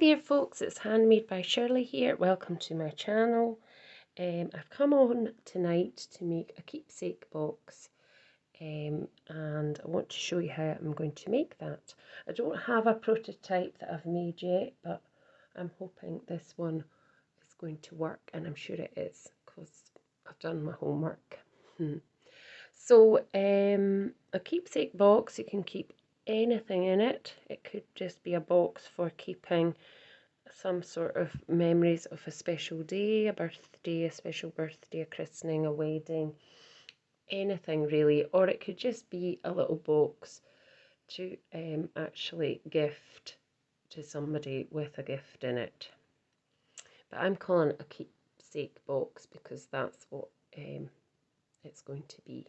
there folks, it's Handmade by Shirley here. Welcome to my channel. I've come on tonight to make a keepsake box and I want to show you how I'm going to make that. I don't have a prototype that I've made yet, but I'm hoping this one is going to work, and I'm sure it is because I've done my homework. So a keepsake box, you can keep anything in it. It could just be a box for keeping some sort of memories of a special day, a birthday, a special birthday, a christening, a wedding, anything really. Or it could just be a little box to actually gift to somebody with a gift in it. But I'm calling it a keepsake box because that's what it's going to be.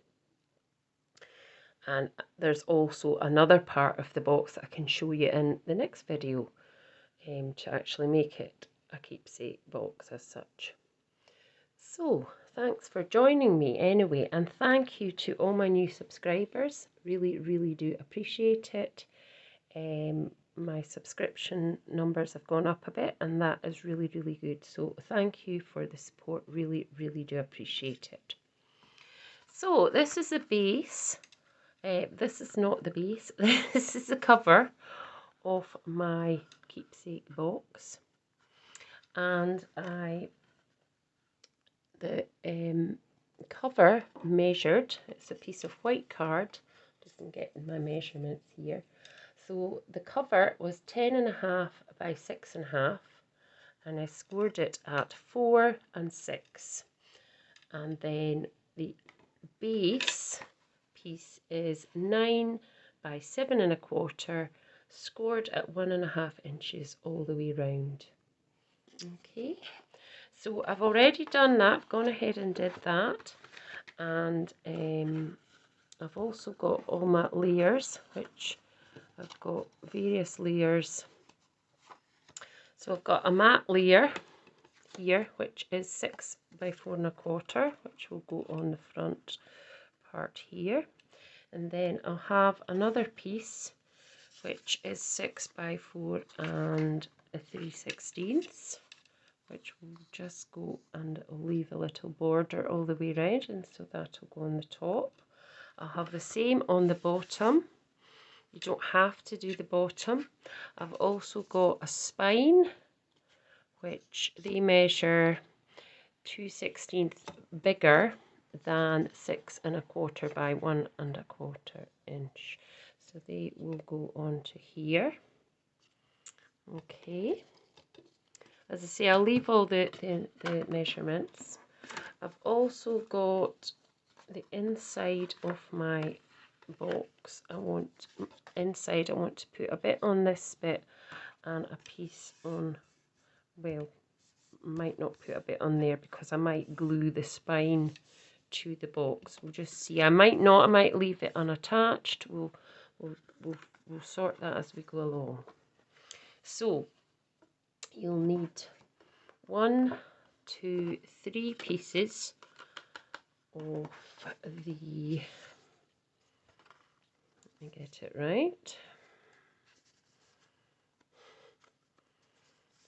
And there's also another part of the box that I can show you in the next video to actually make it a keepsake box as such. So thanks for joining me anyway, and thank you to all my new subscribers. Really do appreciate it. My subscription numbers have gone up a bit, and that is really good. So thank you for the support. Really do appreciate it. So this is a base. This is not the base, this is the cover of my keepsake box, and the cover measured, it's a piece of white card, just getting my measurements here. So the cover was 10.5 by 6.5, and I scored it at 4 and 6, and then the base piece is 9 by 7.25, scored at 1.5 inches all the way round. Okay, so I've already done that. I've gone ahead and did that, and I've also got all my layers, which I've got various layers. So I've got a mat layer here, which is 6 by 4.25, which will go on the front part here. And then I'll have another piece which is 6 by 4 and 3/16, which will just go, and it'll leave a little border all the way around, and so that'll go on the top. I'll have the same on the bottom. You don't have to do the bottom. I've also got a spine, which they measure 2/16 bigger than 6.25 by 1.25 inch. So they will go on to here. Okay. As I say, I'll leave all the measurements. I've also got the inside of my box. I want to put a bit on this bit and a piece on, well, might not put a bit on there because I might glue the spine to the box. We'll just see. I might not. I might leave it unattached. We'll sort that as we go along. So you'll need 1, 2, 3 pieces of the, let me get it right.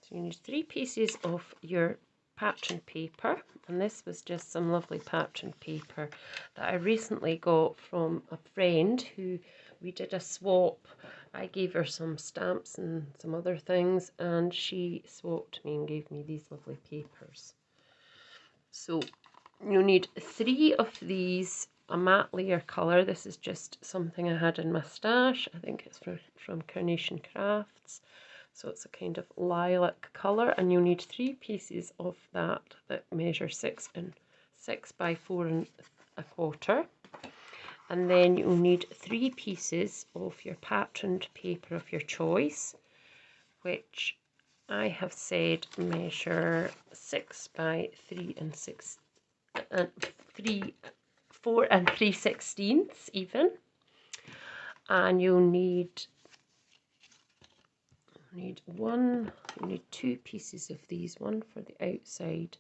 So you need 3 pieces of your pattern paper, and this was just some lovely pattern paper that I recently got from a friend who we did a swap. I gave her some stamps and some other things, and she swapped me and gave me these lovely papers. So you'll need 3 of these, a matte layer colour. This is just something I had in my stash. I think it's from Carnation Crafts. So it's a kind of lilac colour, and you'll need 3 pieces of that measure 6 by 4.25. And then you'll need 3 pieces of your patterned paper of your choice, which I have said measure 6 by 4 and 3/16 even. And you'll need 2 pieces of these, one for the outside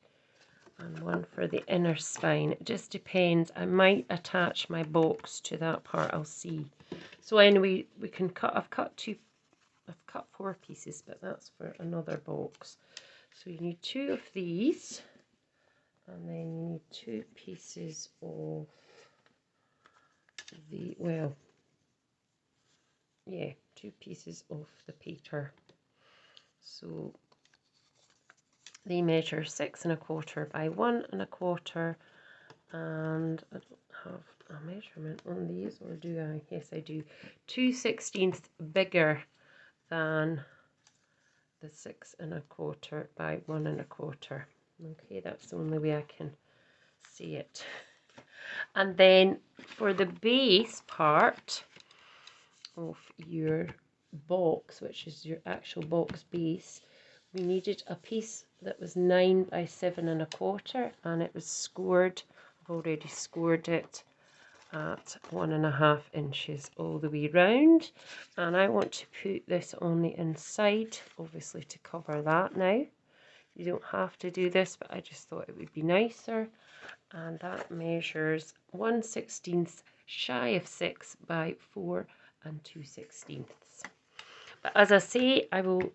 and one for the inner spine. It just depends. I might attach my box to that part, I'll see. So anyway, we can cut, I've cut 2 I've cut 4 pieces, but that's for another box. So you need 2 of these, and then you need 2 pieces of the, well, yeah, 2 pieces of the paper. So they measure 6 1/4 by 1 1/4, and I don't have a measurement on these, or do I? Yes, I do. 2/16 bigger than the 6 1/4 by 1 1/4. Okay, that's the only way I can see it. And then for the base part of your box, which is your actual box base, we needed a piece that was 9 by 7 1/4, and it was scored. I've already scored it at 1.5 inches all the way round, and I want to put this on the inside, obviously, to cover that. Now you don't have to do this, but I just thought it would be nicer, and that measures 1/16 shy of 6 by 4 2/16. But as I say, I will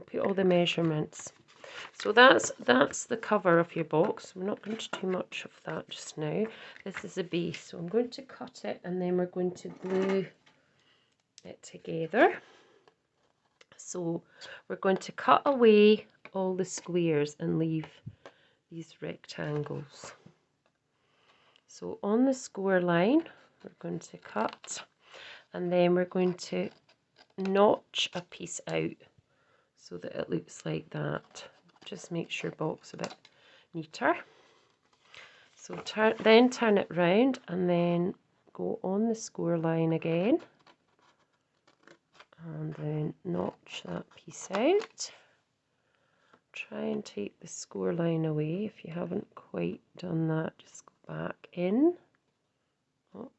put all the measurements. So that's the cover of your box. We're not going to do much of that just now. This is the base, so I'm going to cut it, and then we're going to glue it together. So we're going to cut away all the squares and leave these rectangles. So on the score line, we're going to cut, and then we're going to notch a piece out so that it looks like that. Just makes your box a bit neater. So then turn it round, and then go on the score line again, and then notch that piece out. Try and take the score line away. If you haven't quite done that, just go back in. Oh.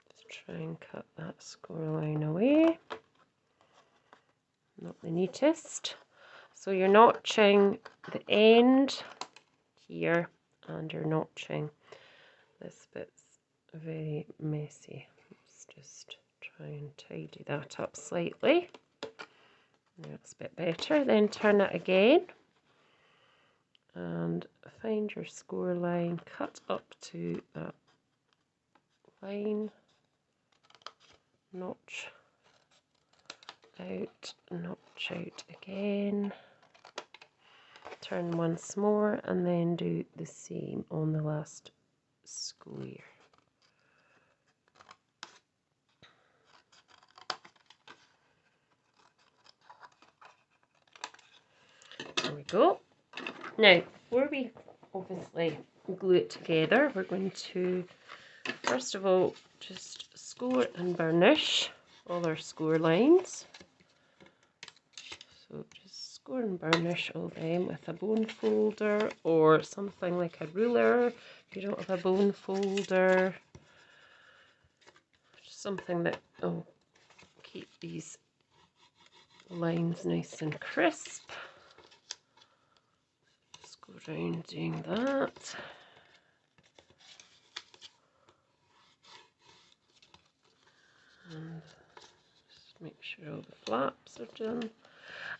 Just try and cut that score line away. Not the neatest. So you're notching the end here, and you're notching this bit's very messy. Let's just try and tidy that up slightly. That's a bit better. Then turn it again and find your score line, cut up to that line, notch out again, turn once more, and then do the same on the last square. There we go. Now, before we obviously glue it together, we're going to first of all just score and burnish all our score lines. So just score and burnish all them with a bone folder or something like a ruler. If you don't have a bone folder, something that will keep these lines nice and crisp. Just go around doing that. And just make sure all the flaps are done.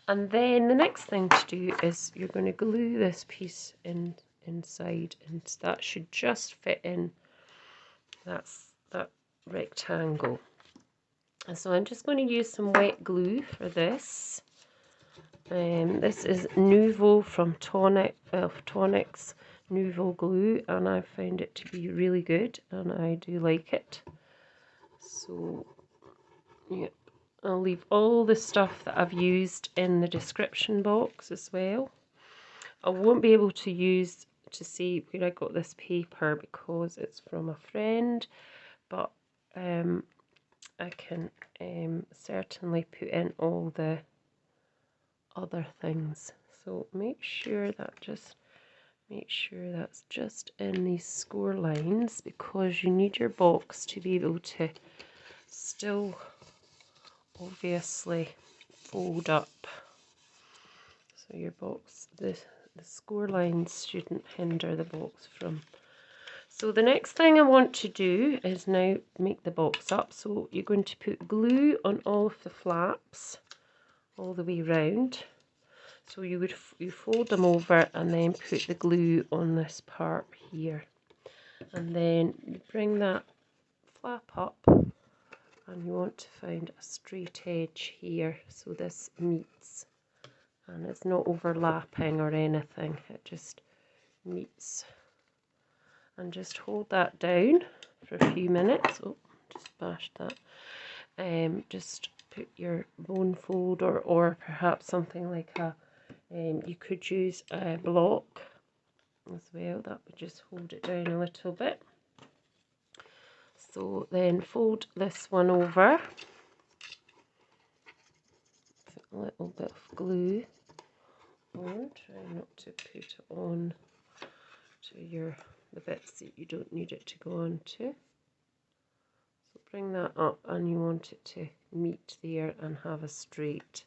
And then the next thing to do is you're going to glue this piece inside, and that should just fit in that rectangle. And so I'm just going to use some wet glue for this. This is Nouveau from Tonic's Nouveau glue, and I found it to be really good, and I do like it. So, yeah. I'll leave all the stuff that I've used in the description box as well. I won't be able to see where I got this paper because it's from a friend, but I can certainly put in all the other things. So make sure that's just in these score lines, because you need your box to be able to still obviously fold up. So your box, the score lines shouldn't hinder the box from So the next thing I want to do is now make the box up. So you're going to put glue on all of the flaps all the way round. So you fold them over and then put the glue on this part here. And then you bring that flap up and you want to find a straight edge here so this meets. And it's not overlapping or anything, it just meets. And just hold that down for a few minutes. Oh, just bashed that. Just put your bone folder or perhaps something like a, you could use a block as well. That would just hold it down a little bit. So then fold this one over. Put a little bit of glue on. Try not to put it on to the bits that you don't need it to go on to. So bring that up and you want it to meet there and have a straight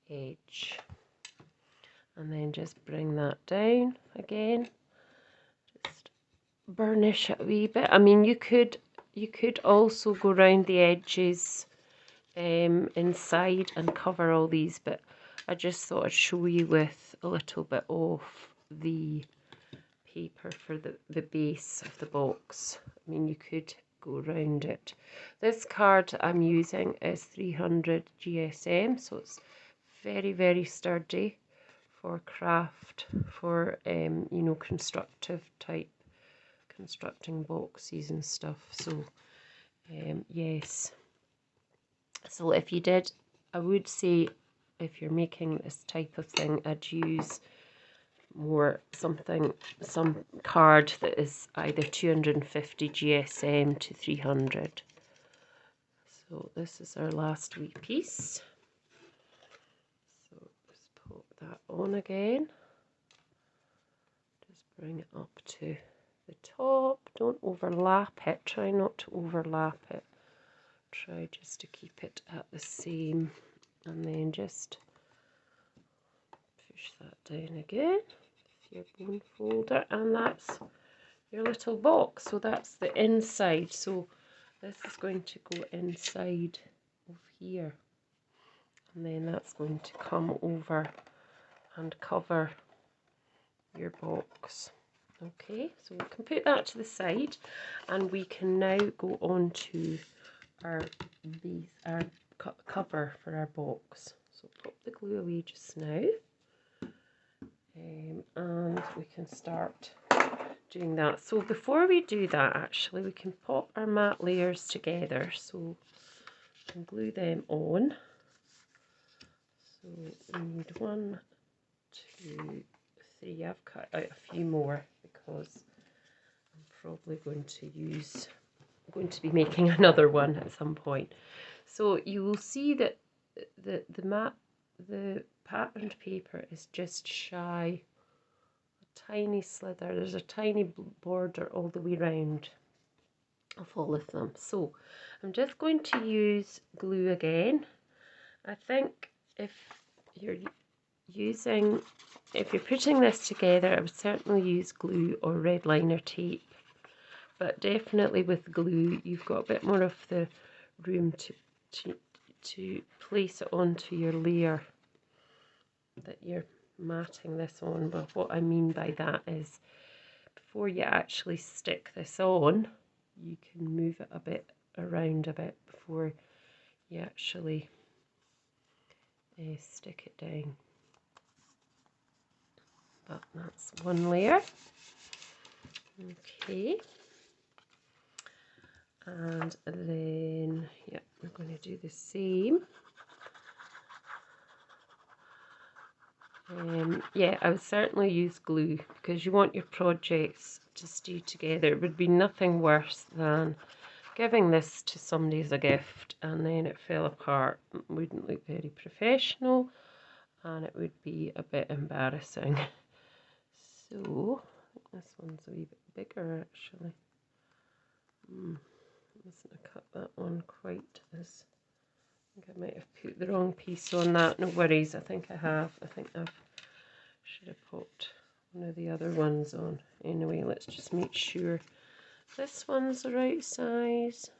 edge. And then just bring that down again. Just burnish it a wee bit. I mean, you could also go around the edges inside and cover all these, but I just thought I'd show you with a little bit of the paper for the base of the box. I mean, you could go around it. This card I'm using is 300 GSM, so it's very, very sturdy for craft, for you know, constructing boxes and stuff. So yes, so if you did, I would say if you're making this type of thing, I'd use some card that is either 250 GSM to 300. So this is our last wee piece. So just pop that on again. Just bring it up to the top. Don't overlap it. Try not to overlap it. Try just to keep it at the same, and then just push that down again with your bone folder, and that's your little box. So that's the inside. So this is going to go inside of here, and then that's going to come over and cover your box. Okay, so we can put that to the side, and we can now go on to our cover for our box. So pop the glue away just now, and we can start doing that. So before we do that, actually, we can pop our mat layers together. So we can glue them on. So we need 1, 2, 3. I've cut out a few more because I'm probably going to be making another one at some point. So you will see that the patterned paper is just shy a tiny slither. There's a tiny border all the way round of all of them. So I'm just going to use glue again. I think if you're putting this together, I would certainly use glue or red liner tape. But definitely with glue, you've got a bit more of the room to place it onto your layer that you're matting this on. But what I mean by that is, before you actually stick this on, you can move it around a bit before you actually stick it down. But that's one layer. Okay. And then, yeah, we're going to do the same. Yeah, I would certainly use glue because you want your projects to stay together. It would be nothing worse than giving this to somebody as a gift and then it fell apart. It wouldn't look very professional and it would be a bit embarrassing. So, I think this one's a wee bit bigger actually. I mustn't have cut that one quite as... I think I might have put the wrong piece on that. No worries, I think I have. I think I should have put one of the other ones on. Anyway, let's just make sure This one's the right size.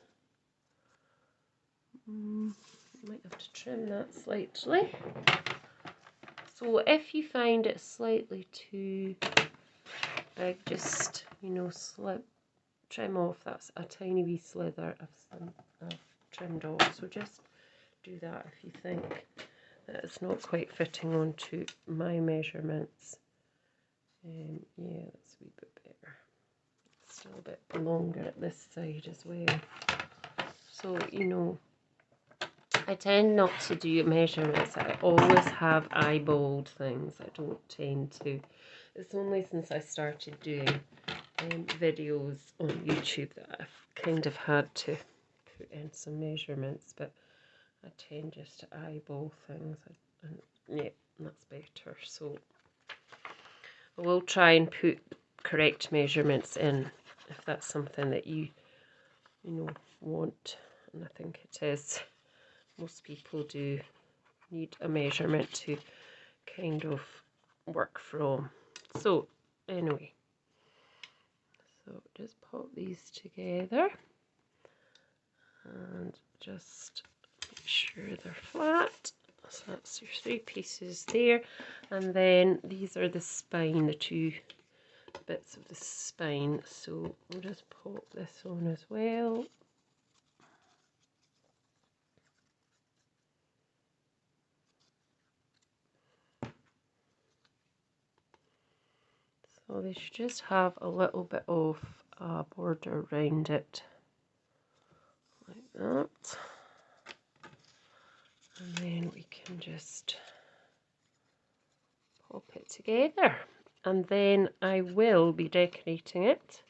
Might have to trim that slightly. So if you find it slightly too big, just, you know, trim off. That's a tiny wee slither I've trimmed off. So just do that if you think that it's not quite fitting onto my measurements. Yeah, that's a wee bit better. It's still a bit longer at this side as well. So, you know, I tend not to do measurements. I always have eyeballed things. I don't tend to. It's only since I started doing videos on YouTube that I've kind of had to put in some measurements, but I tend just to eyeball things, and yeah, that's better. So I will try and put correct measurements in if that's something that you know, want, and I think it is. Most people do need a measurement to kind of work from. So anyway, so just pop these together and just make sure they're flat. So that's your 3 pieces there, and then these are the spine, the 2 bits of the spine. So we'll just pop this on as well. So they should just have a little bit of a border around it, like that. And then we can just pop it together. And then I will be decorating it.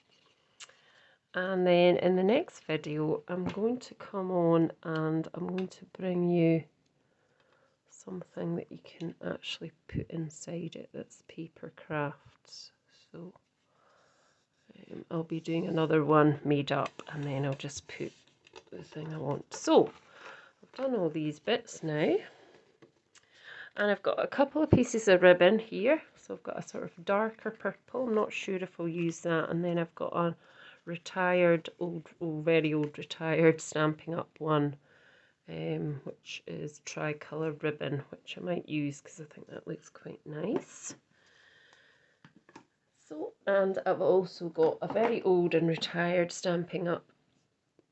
And then in the next video, I'm going to come on and I'm going to bring you something that you can actually put inside it that's paper crafts. So I'll be doing another one made up, and then I'll just put the thing I want. So I've done all these bits now, and I've got a couple of pieces of ribbon here. So I've got a sort of darker purple, I'm not sure if I'll use that, and then I've got a retired, very old retired Stampin' Up one, which is tricolour ribbon, which I might use because I think that looks quite nice. So, and I've also got a very old and retired Stampin' Up,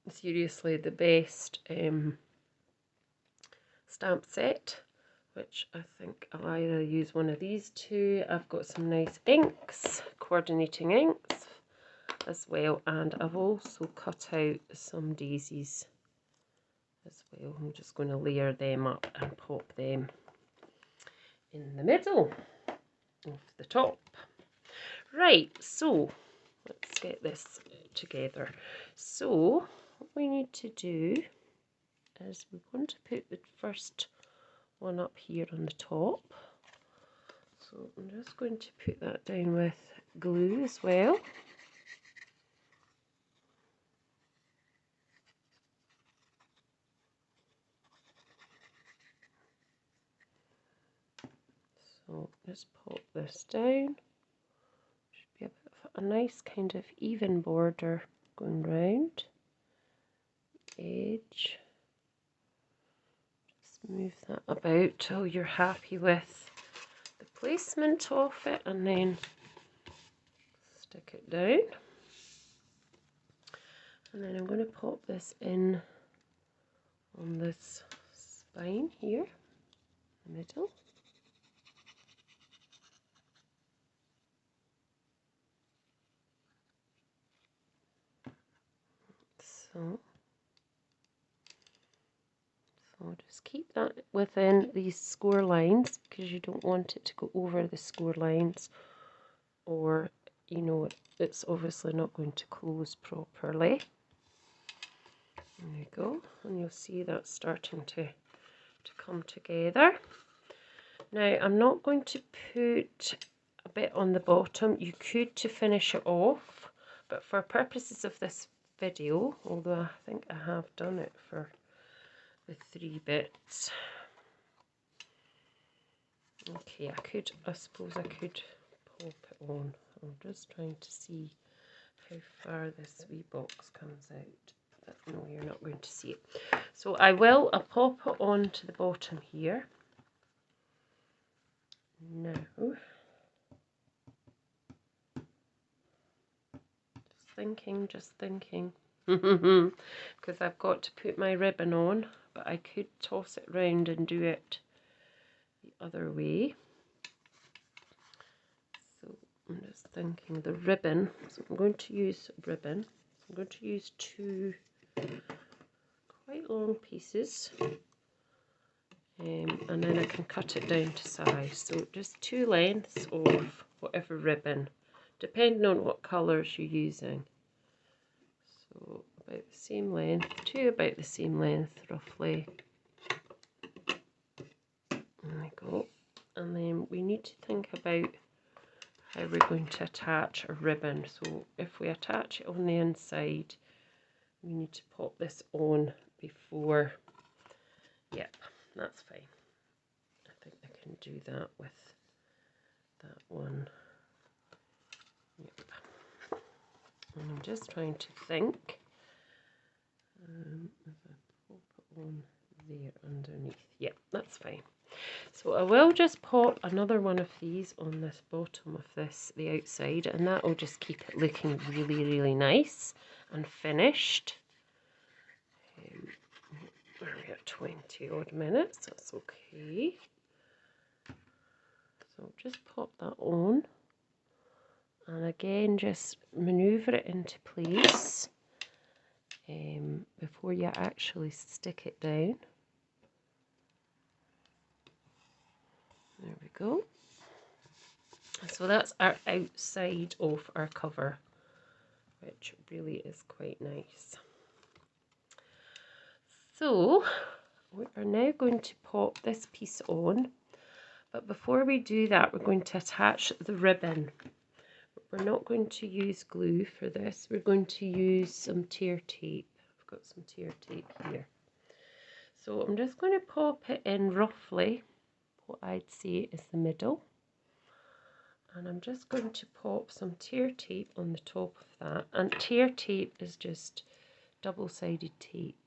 seriously the best stamp set, which I think I'll either use one of these two. I've got some nice inks, coordinating inks as well, and I've also cut out some daisies as well. I'm just going to layer them up and pop them in the middle of the top. Right, so let's get this together. So what we need to do is we're going to put the first one up here on the top. So I'm just going to put that down with glue as well. So let's pop this down. Should be a bit of a nice kind of even border going round the edge. Just move that about till you're happy with the placement of it, and then stick it down. And then I'm going to pop this in on this spine here in the middle. So just keep that within these score lines, because you don't want it to go over the score lines, or you know, it's obviously not going to close properly. There you go, and you'll see that starting to come together. Now I'm not going to put a bit on the bottom. You could to finish it off, but for purposes of this video, although I think I have done it for the 3 bits. Okay, I suppose I could pop it on. I'm just trying to see how far this wee box comes out. But no, you're not going to see it. So I'll pop it onto the bottom here. Now, just thinking, because I've got to put my ribbon on, but I could toss it round and do it the other way. So I'm just thinking the ribbon, so I'm going to use ribbon. So I'm going to use 2 quite long pieces, and then I can cut it down to size. So just 2 lengths of whatever ribbon, depending on what colours you're using. So about the same length, 2 about the same length roughly. There we go. And then we need to think about how we're going to attach a ribbon. So if we attach it on the inside, we need to pop this on before. Yep, that's fine. I think I can do that with that one. Yep. And I'm just trying to think if I pop it on there underneath. Yep, that's fine. So I will just pop another one of these on this bottom of this, the outside, and that will just keep it looking really, really nice and finished. We're at 20 odd minutes, that's okay. So just pop that on, and again just manoeuvre it into place before you actually stick it down. There we go. So that's our outside of our cover, which really is quite nice. So we are now going to pop this piece on, but before we do that, we're going to attach the ribbon. We're not going to use glue for this, we're going to use some tear tape. I've got some tear tape here. So I'm just going to pop it in roughly what I'd say is the middle. And I'm just going to pop some tear tape on the top of that. And tear tape is just double-sided tape.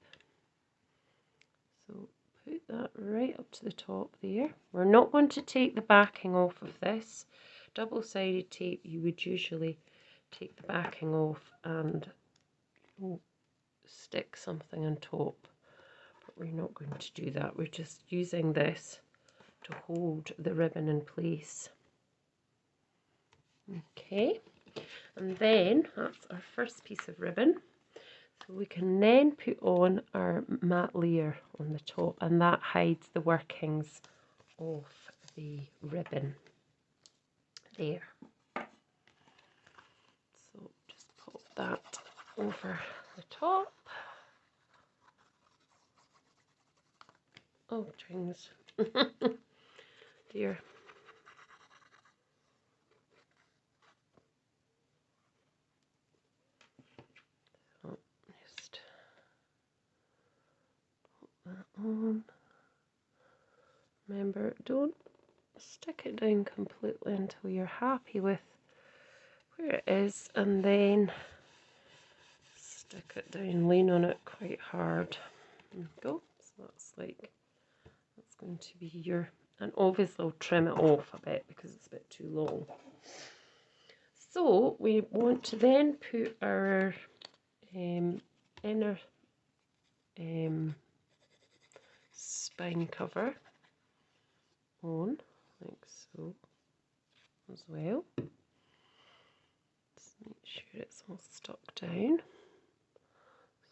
So put that right up to the top there. We're not going to take the backing off of this. Double-sided tape, you would usually take the backing off and stick something on top. But we're not going to do that. We're just using this to hold the ribbon in place. Okay, and then that's our first piece of ribbon. So we can then put on our mat layer on the top, and that hides the workings of the ribbon there. So just pop that over the top. Oh, jings. Dear. So just pop that on. Remember, don't stick it down completely until you're happy with where it is, and then stick it down, lean on it quite hard. There we go. So that's going to be your, and obviously I'll trim it off a bit because it's a bit too long. So we want to then put our inner spine cover on, like so, as well. Just make sure it's all stuck down.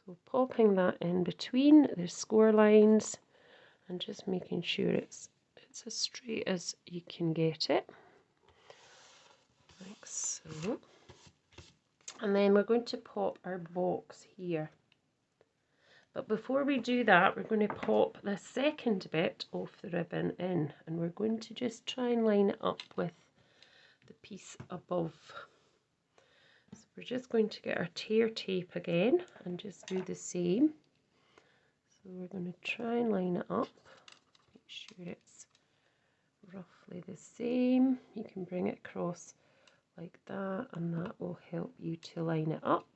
So popping that in between the score lines and just making sure it's as straight as you can get it, like so. And then we're going to pop our box here. But before we do that, we're going to pop the second bit of the ribbon in, and we're going to just try and line it up with the piece above. So we're just going to get our tear tape again and just do the same. So we're going to try and line it up, make sure it's roughly the same. You can bring it across like that, and that will help you to line it up.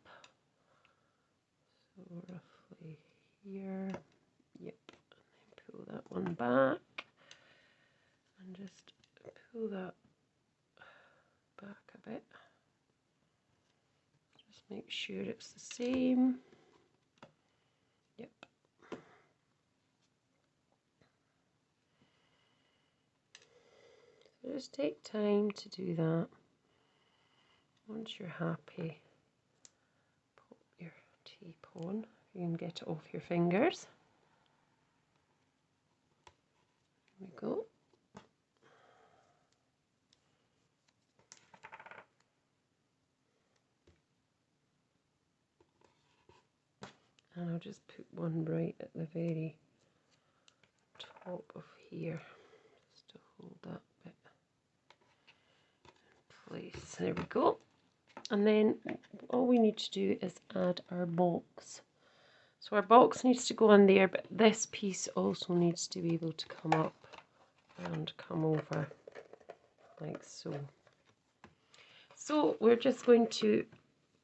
So roughly here, yep, and then pull that one back, and just pull that back a bit. Just make sure it's the same. Yep. So just take time to do that. Once you're happy, pop your tape on. You can get it off your fingers. There we go. And I'll just put one right at the very top of here, just to hold that bit in place. There we go. And then all we need to do is add our box. So our box needs to go on there, but this piece also needs to be able to come up and come over like so. So we're just going to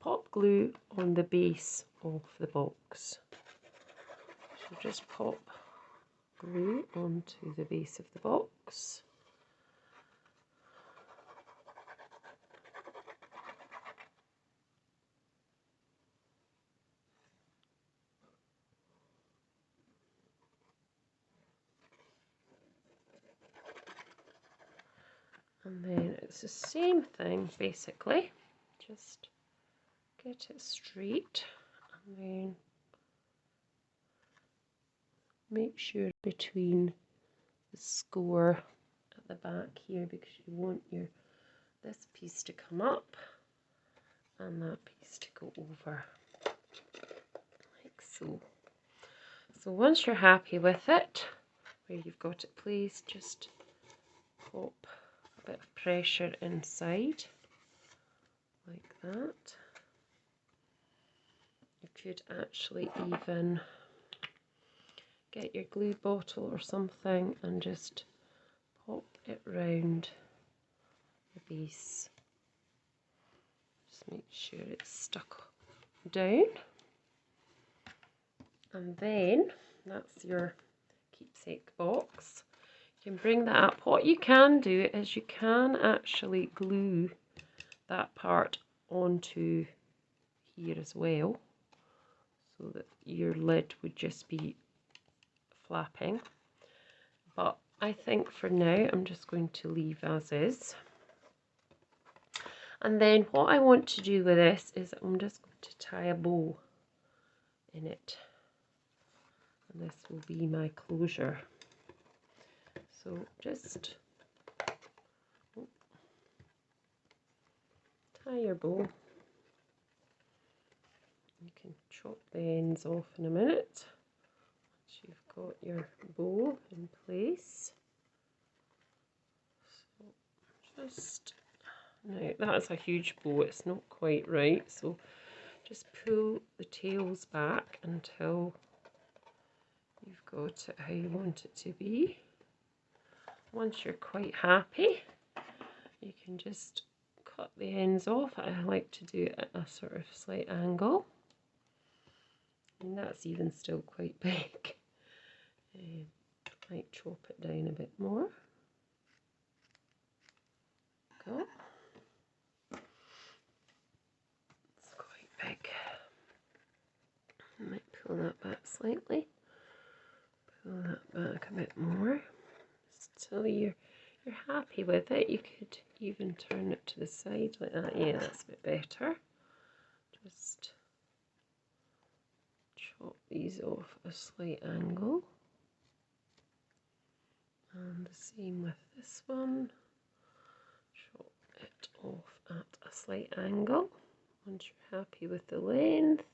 pop glue on the base of the box. So just pop glue onto the base of the box. And then it's the same thing basically, just get it straight and then make sure between the score at the back here, because you want this piece to come up and that piece to go over like so. So once you're happy with it, where you've got it placed, just pop a bit of pressure inside like that. You could actually even get your glue bottle or something and just pop it round the base. Just make sure it's stuck down. And then that's your keepsake box. You can bring that up. What you can do is you can actually glue that part onto here as well, so that your lid would just be flapping. But I think for now I'm just going to leave as is. And then what I want to do with this is I'm just going to tie a bow in it. And this will be my closure. So just tie your bow. You can chop the ends off in a minute once you've got your bow in place. So just, now that's a huge bow, it's not quite right, so just pull the tails back until you've got it how you want it to be. Once you're quite happy, you can just cut the ends off. I like to do it at a sort of slight angle, and that's even still quite big. I might chop it down a bit more. Go. It's quite big. I might pull that back slightly. Pull that back a bit more. So you're happy with it. You could even turn it to the side like that. Yeah, that's a bit better. Just chop these off a slight angle. And the same with this one. Chop it off at a slight angle. Once you're happy with the length.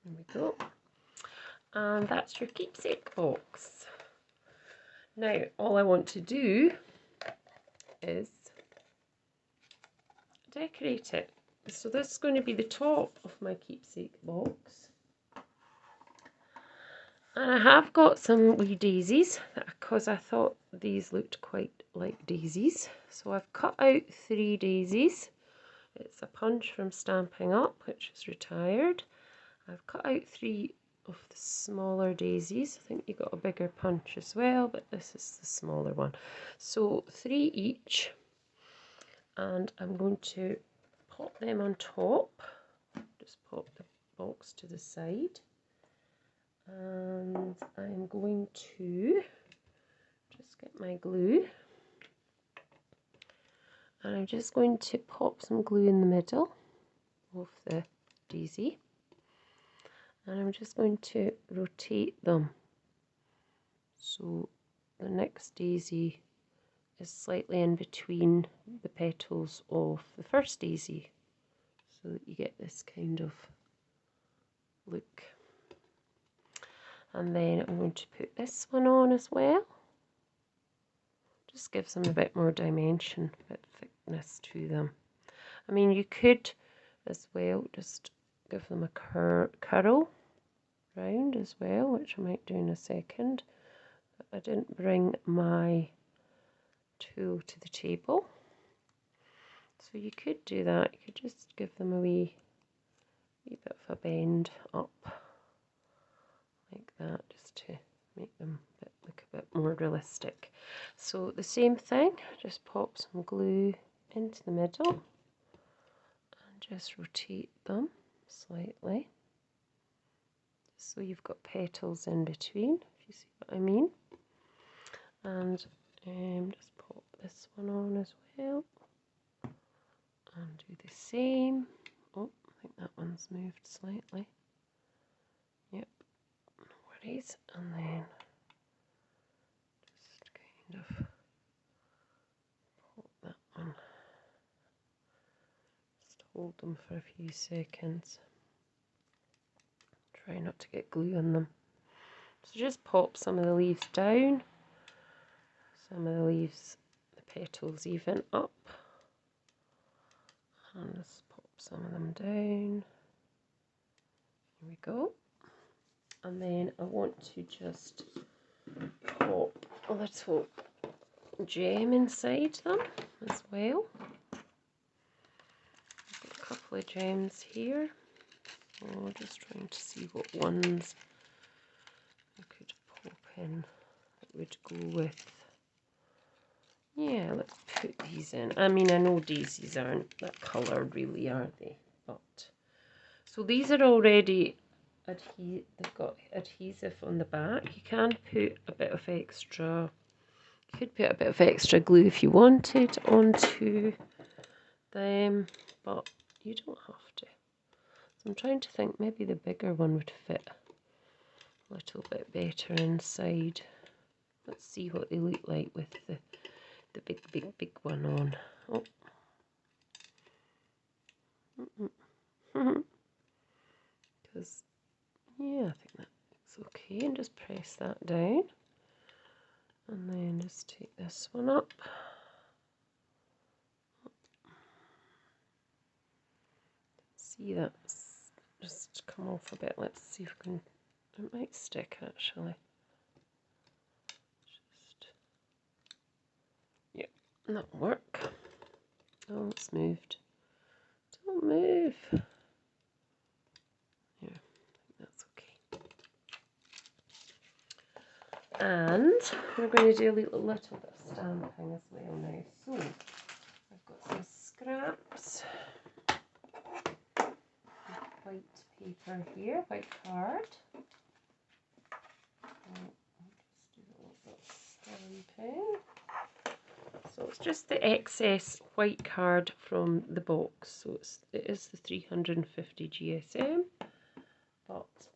There we go. And that's your keepsake box. Now, all I want to do is decorate it. So this is going to be the top of my keepsake box. And I have got some wee daisies because I thought these looked quite like daisies. So I've cut out 3 daisies. It's a punch from Stamping Up, which is retired. I've cut out 3 of the smaller daisies. I think you got a bigger punch as well, but this is the smaller one. So 3 each. And I'm going to pop them on top. Just pop the box to the side. And I'm going to just get my glue. And I'm just going to pop some glue in the middle of the daisy. And I'm just going to rotate them. So the next daisy is slightly in between the petals of the first daisy, so that you get this kind of look. And then I'm going to put this one on as well. Just gives them a bit more dimension, a bit of thickness to them. I mean, you could as well just give them a curl round as well, which I might do in a second. But I didn't bring my tool to the table. So you could do that. You could just give them a wee bit of a bend up like that, just to make them look a bit more realistic. So the same thing, just pop some glue into the middle and just rotate them slightly, so you've got petals in between, if you see what I mean. And just pop this one on as well and do the same. Oh, I think that one's moved slightly. Yep, no worries. And then just kind of pop that one. Just hold them for a few seconds. Try not to get glue on them. So just pop some of the leaves down. Some of the leaves, the petals even up. And just pop some of them down. Here we go. And then I want to just pop a little gem inside them as well. I've got a couple of gems here. Oh, just trying to see what ones I could pop in that would go with. Yeah, let's put these in. I mean, I know daisies aren't that colour really, are they? But so these are already they've got adhesive on the back. You can put a bit of extra. You could put a bit of extra glue if you wanted onto them, but you don't have to. So I'm trying to think, maybe the bigger one would fit a little bit better inside. Let's see what they look like with the big one on. Oh. Because, yeah, I think that looks okay. And just press that down. And then just take this one up. See, that's just come off a bit. Let's see if we can. It might stick actually. Just, yeah, that'll work. Oh, it's moved. Don't move. Yeah, that's okay. And we're going to do a little bit of stamping as well now. So I've got some scraps. White paper here, white card. I'll just do a little bit of stamping. So it's just the excess white card from the box. So it is the 350 GSM, but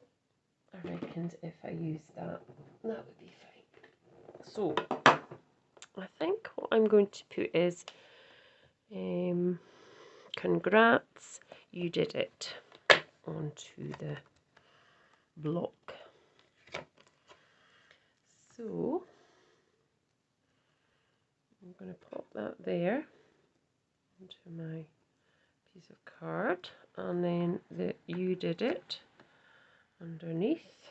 I reckoned if I use that, that would be fine. So I think what I'm going to put is, congrats, you did it, onto the block. So I'm going to pop that there into my piece of card, and then the you did it underneath.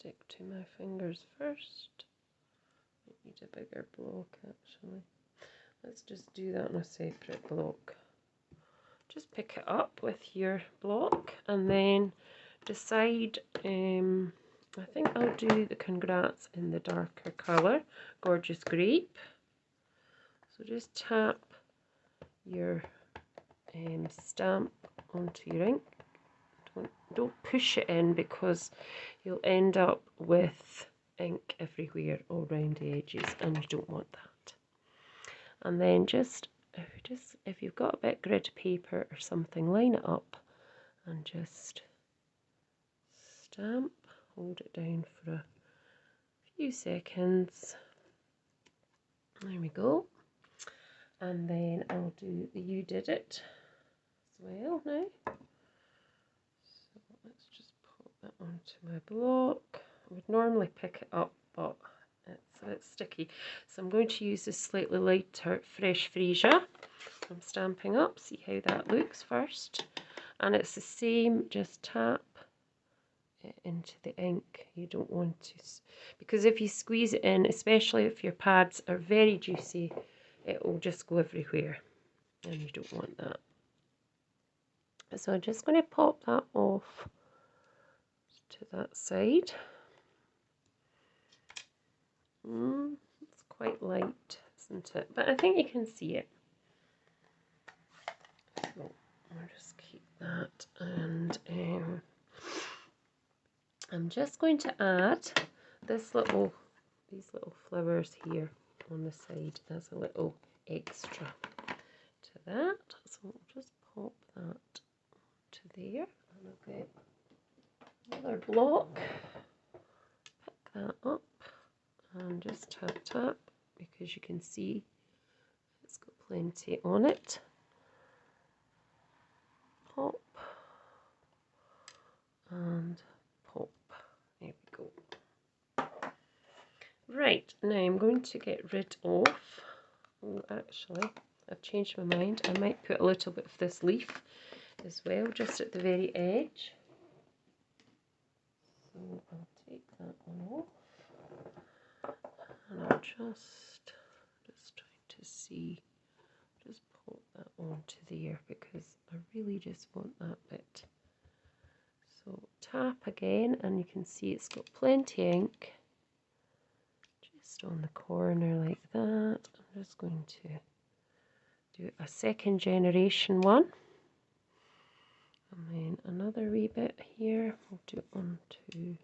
stick to my fingers first. I need a bigger block actually. Let's just do that on a separate block. Just pick it up with your block and then decide, I think I'll do the congrats in the darker colour, Gorgeous Grape. So just tap your stamp onto your ink. Don't push it in because you'll end up with ink everywhere all around the edges and you don't want that. And then if you've got a bit grid paper or something, line it up and just stamp, hold it down for a few seconds. There we go. And then I'll do the You Did It as well now. So let's just put that onto my block. I would normally pick it up, but it's a bit sticky. So I'm going to use this slightly lighter Fresh Freesia. I'm stamping up, see how that looks first. And it's the same, just tap it into the ink. You don't want to, because if you squeeze it in, especially if your pads are very juicy, it will just go everywhere and you don't want that. So I'm just going to pop that off to that side. It's quite light, isn't it? But I think you can see it. So I'll just keep that, and I'm just going to add these little flowers here on the side as a little extra to that. So I'll just pop that to there, and I'll get another block, pick that up and just tap tap, because you can see it's got plenty on it. Pop and pop. There we go. Right, now I'm going to get rid of, oh actually I've changed my mind, I might put a little bit of this leaf as well, just at the very edge. So I'll take that one off, and I'll just trying to see, just pop that onto there because I really just want that bit. So tap again, and you can see it's got plenty of ink just on the corner like that. I'm just going to do a second generation one, and then another wee bit here. We'll do it onto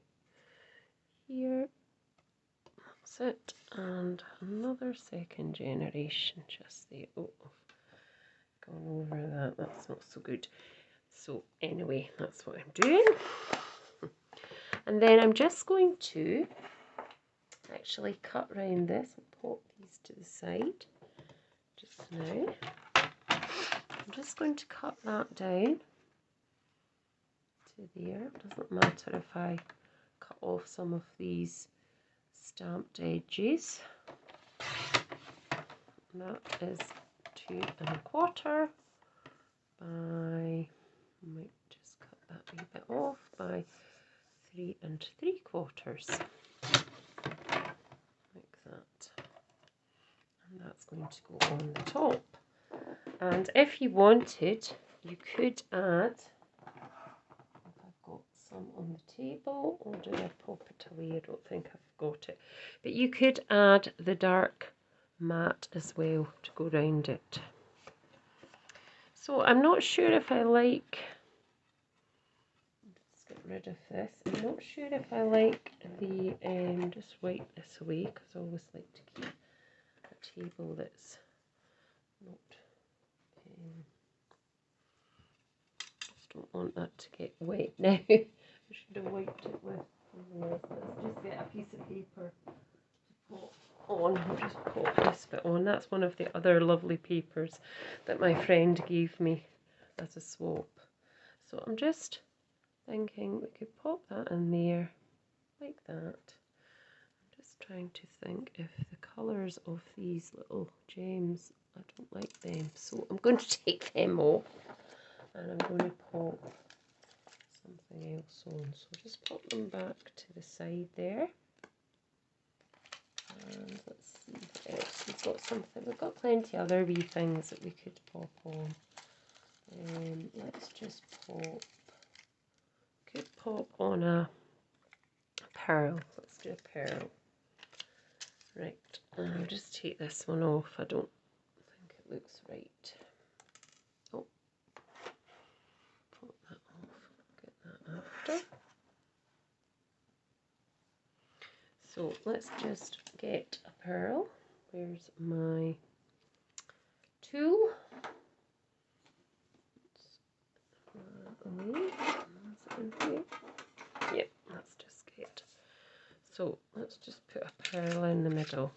here. That's it, and another second generation just there. Oh, I've gone over that. That's not so good. So anyway, that's what I'm doing. And then I'm just going to actually cut round this and pop these to the side just now. I'm just going to cut that down to there. It doesn't matter if I cut off some of these stamped edges. That is 2 1/4 by, I might just cut that wee bit off, by 3 3/4, like that. And that's going to go on the top. And if you wanted, you could add, if I've got some on the table, or did I pop it away? I don't think I've got it. But you could add the dark mat as well to go round it. So I'm not sure if I like, let's get rid of this. I'm not sure if I like the, just wipe this away, because I always like to keep a table that's not, just don't want that to get wet now. I should have wiped it with, let's just get a piece of paper to pop on. I'll just pop this bit on. That's one of the other lovely papers that my friend gave me as a swap. So I'm just thinking we could pop that in there like that. I'm just trying to think if the colours of these little gems, I don't like them, so I'm going to take them off and I'm going to pop something else sewn. So just pop them back to the side there. And let's see what else. We've got plenty of other wee things that we could pop on. Let's just pop on a pearl. Let's do a pearl. Right, I'll just take this one off. I don't think it looks right. Oh, pop that off. Get that after. So let's just get a pearl. Where's my tool? Yep, that's just good. So let's just put a pearl in the middle.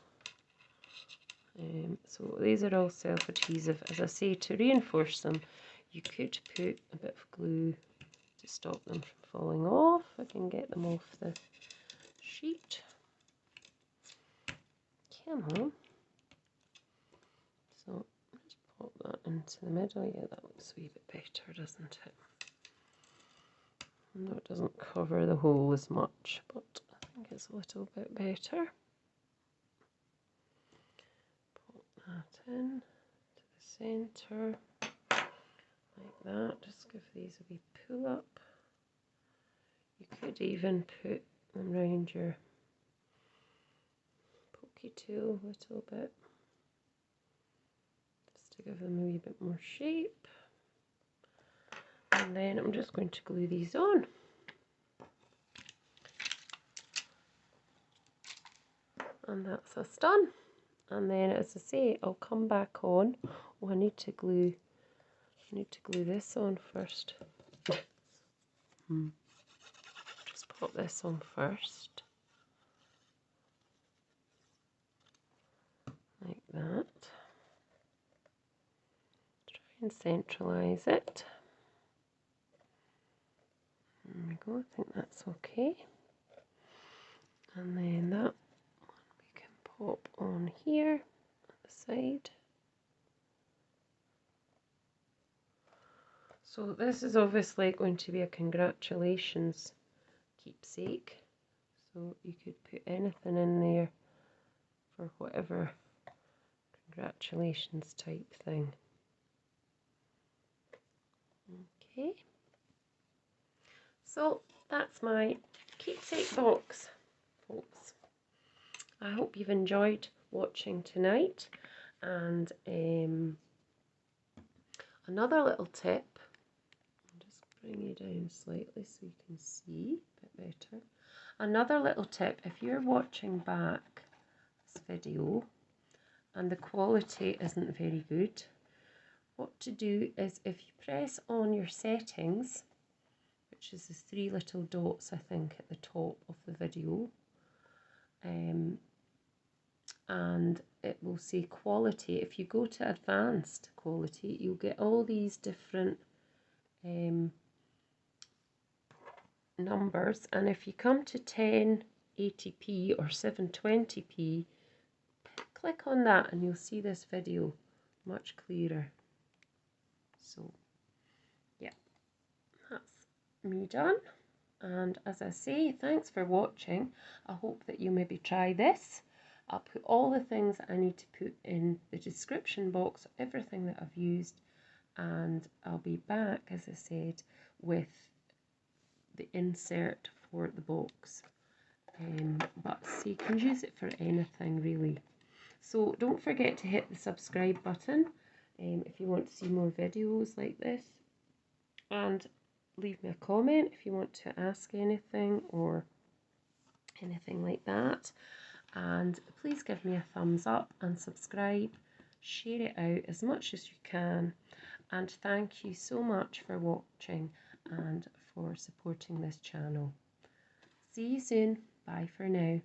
So these are all self-adhesive. As I say, to reinforce them, you could put a bit of glue to stop them from falling off. I can get them off the sheet. Come on. So let's pop that into the middle. Yeah, that looks a wee bit better, doesn't it? No, it doesn't cover the hole as much, but I think it's a little bit better. Pop that in to the centre, like that. Just give these a wee pull up. You could even put them around your pokey tool a little bit, just to give them a wee bit more shape. And then I'm just going to glue these on. And that's us done. And then, as I say, I'll come back on. Oh, I need to glue this on first. Just pop this on first. Like that. Try and centralise it. There we go, I think that's okay. And then that one we can pop on here at the side. So this is obviously going to be a congratulations keepsake. So you could put anything in there for whatever congratulations type thing. Okay. So that's my keepsake box, folks. I hope you've enjoyed watching tonight. And another little tip, I'll just bring you down slightly so you can see a bit better. Another little tip, if you're watching back this video and the quality isn't very good, what to do is if you press on your settings, which is the 3 little dots I think at the top of the video, and it will say quality. If you go to advanced quality, you'll get all these different numbers, and if you come to 1080p or 720p, click on that and you'll see this video much clearer. So yeah, that's me done. And as I say, thanks for watching. I hope that you maybe try this. I'll put all the things I need to put in the description box, everything that I've used, and I'll be back, as I said, with the insert for the box. But see, you can use it for anything really. So don't forget to hit the subscribe button if you want to see more videos like this, and leave me a comment if you want to ask anything or anything like that. And please give me a thumbs up and subscribe, share it out as much as you can, and thank you so much for watching and for supporting this channel. See you soon. Bye for now.